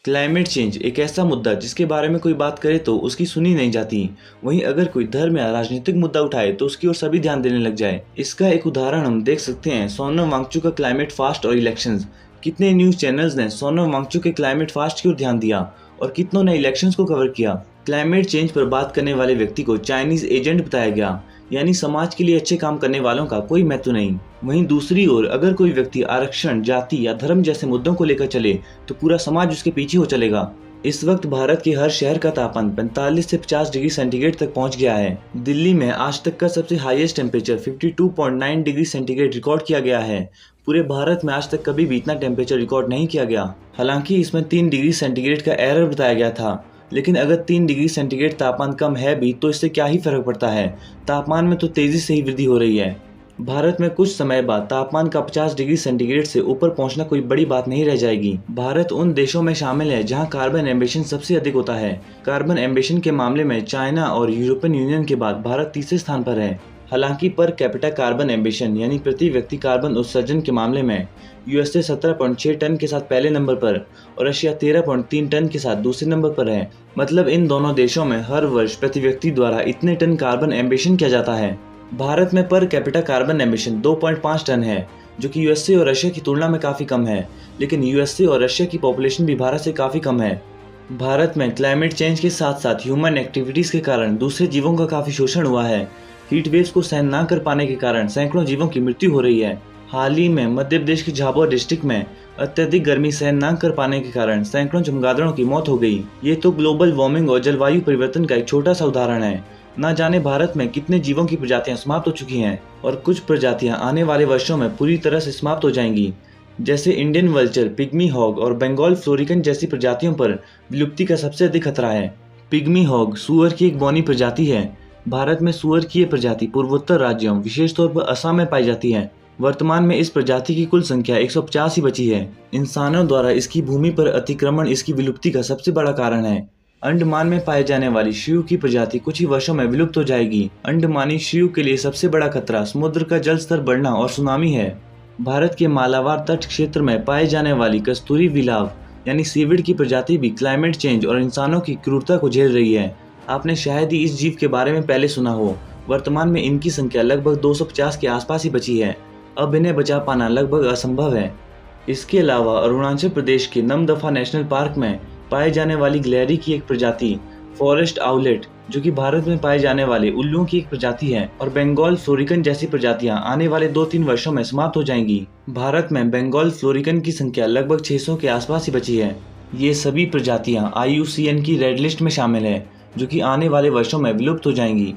Climate change एक ऐसा मुद्दा जिसके बारे में कोई बात करे तो उसकी सुनी नहीं जाती। वहीं अगर कोई धर्म या राजनीतिक मुद्दा उठाए तो उसकी ओर सभी ध्यान देने लग जाए। इसका एक उदाहरण हम देख सकते हैं सोनम वांगचुक का क्लाइमेट फास्ट और इलेक्शंस। कितने न्यूज चैनल्स ने सोनम वांगचुक के क्लाइमेट फास्ट की ओर ध्यान दिया और कितनों ने इलेक्शंस को कवर किया। क्लाइमेट चेंज पर बात करने वाले व्यक्ति को चाइनीज एजेंट बताया गया, यानी समाज के लिए अच्छे काम करने वालों का कोई महत्व नहीं। वहीं दूसरी ओर अगर कोई व्यक्ति आरक्षण, जाति या धर्म जैसे मुद्दों को लेकर चले तो पूरा समाज उसके पीछे हो चलेगा। इस वक्त भारत के हर शहर का तापमान 45 से 50 डिग्री सेंटीग्रेड तक पहुंच गया है। दिल्ली में आज तक का सबसे highest temperature 52.9 degree centigrade record किया गया है। पूरे भारत में आज तक कभी भी इतना टेम्परेचर रिकॉर्ड नहीं किया गया। हालांकि इसमें 3 डिग्री सेंटीग्रेड का एरर बताया गया था, लेकिन अगर 3 डिग्री सेंटीग्रेड तापमान कम है भी तो इससे क्या ही फर्क पड़ता है। तापमान में तो तेजी से ही वृद्धि हो रही है। भारत में कुछ समय बाद तापमान का 50 डिग्री सेंटीग्रेड से ऊपर पहुंचना कोई बड़ी बात नहीं रह जाएगी। भारत उन देशों में शामिल है जहां कार्बन एमिशन सबसे अधिक होता है। कार्बन एमिशन के मामले में चाइना और यूरोपियन यूनियन के बाद भारत तीसरे स्थान पर है। हालांकि पर कैपिटा कार्बन एमिशन यानी प्रति व्यक्ति कार्बन उत्सर्जन के मामले में यूएसए 17.6 टन के साथ पहले नंबर पर और रशिया 13.3 टन के साथ दूसरे नंबर पर है। मतलब इन दोनों देशों में हर वर्ष प्रति व्यक्ति द्वारा इतने टन कार्बन एमिशन किया जाता है। भारत में per capita carbon emission 2.5 ton है, जो कि यूएसए और रशिया की तुलना में काफी कम है। लेकिन यूएसए और रशिया की पॉपुलेशन भी भारत से काफी कम है। भारत में क्लाइमेट चेंज के साथ साथ ह्यूमन एक्टिविटीज के कारण दूसरे जीवों का काफी शोषण हुआ है। हीट वेव्स को सहन न कर पाने के कारण सैकड़ों जीवों की मृत्यु हो रही है। हाल ही में मध्य प्रदेश की झाबुआ डिस्ट्रिक्ट में अत्यधिक गर्मी सहन न कर पाने के कारण सैकड़ों चमगादड़ों की मौत हो गई। ये तो ग्लोबल वार्मिंग और जलवायु परिवर्तन का एक छोटा सा उदाहरण है। न जाने भारत में कितने जीवों की प्रजातियां समाप्त हो चुकी हैं और कुछ प्रजातियां आने वाले वर्षों में पूरी तरह से समाप्त हो जाएंगी। जैसे इंडियन वल्चर, पिग्मी हॉग और बंगाल फ्लोरिकन जैसी प्रजातियों पर विलुप्ति का सबसे अधिक खतरा है। पिग्मी हॉग सुअर की एक बौनी प्रजाति है। भारत में सुअर की ये प्रजाति पूर्वोत्तर राज्यों, विशेष तौर पर असम में पाई जाती है। वर्तमान में इस प्रजाति की कुल संख्या 150 ही बची है। इंसानों द्वारा इसकी भूमि पर अतिक्रमण इसकी विलुप्ति का सबसे बड़ा कारण है। अंडमान में पाए जाने वाली श्रीयू की प्रजाति कुछ ही वर्षों में विलुप्त हो जाएगी। अंडमानी श्रीयू के लिए सबसे बड़ा खतरा समुद्र का जल स्तर बढ़ना और सुनामी है। भारत के मालाबार तट क्षेत्र में पाए जाने वाली कस्तूरी विलाव यानी सीविड की प्रजाति भी क्लाइमेट चेंज और इंसानों की क्रूरता को झेल रही है। आपने शायद ही इस जीव के बारे में पहले सुना हो। वर्तमान में इनकी संख्या लगभग 250 के आसपास ही बची है। अब इन्हें बचा पाना लगभग असंभव है। इसके अलावा अरुणाचल प्रदेश के नमदफा नेशनल पार्क में पाए जाने वाली गिलहरी की एक प्रजाति फॉरेस्ट आउलेट, जो कि भारत में पाए जाने वाले उल्लुओं की एक प्रजाति है, और बंगाल फ्लोरिकन जैसी प्रजातियां आने वाले 2-3 वर्षों में समाप्त हो जाएंगी। भारत में बंगाल फ्लोरिकन की संख्या लगभग 600 के आसपास ही बची है। ये सभी प्रजातियां IUCN की रेड लिस्ट में शामिल है, जो कि आने वाले वर्षों में विलुप्त हो जाएंगी।